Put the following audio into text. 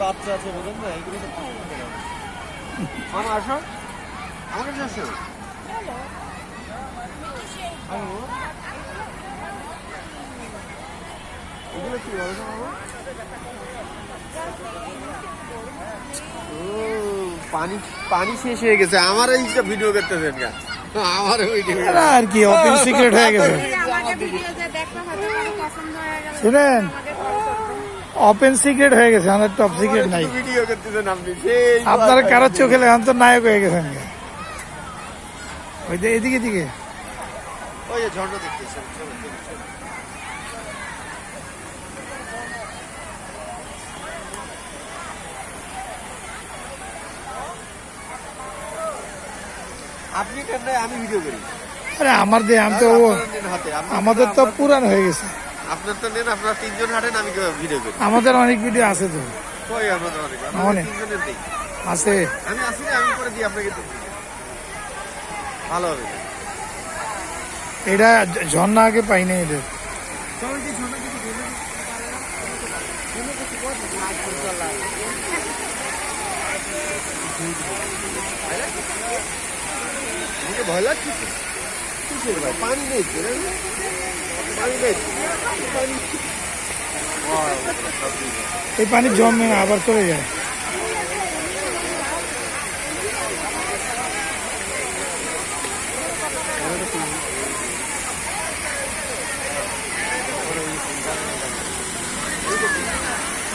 বাচ্চা আছে বুঝলেন না, এগুলো তো মামা আসো, আমার কাছে আসো। এগুলো কি বলো তো মামা? ও পানি পানি শেষ হয়ে গেছে, আমার এইটা ভিডিও করতেছেন কেন? আমার ভিডিও আর কি ওপেন সিক্রেট হয়ে গেছে। শুনেন, ওপেন সিক্রেট হয়ে গেছে, আমাদের টপ সিক্রেট নাই। ভিডিও করতেছেন আপনি, সেই আপনারা কারোর চোখে এখন তো নায়ক হয়ে গেছেন। ওই যে এদিকে দিকে ওই যে ঝর্ণা দেখতেছেন। আপনি কেন, আমি ভিডিও করি। আরে আমার দিয়ে আমি তো আমাদের তো পুরান হয়ে গেছে। আপনার তো নেন, আপনার তিনজন হাঁটেন, আমি ভিডিও করি। আমাদের অনেক ভিডিও আছে তো। কই আমাদের অনেক, অনেক তিনজনের নেই। আছে। আমি আসি না, আমি করে দিই আপনাকে, ভালো হবে। এটা ঝর্ণা আগে পাইনি এদের। ভয় লাগছে, পানি নেই, পানি নেই। এই পানি জমে আবার চলে যায়।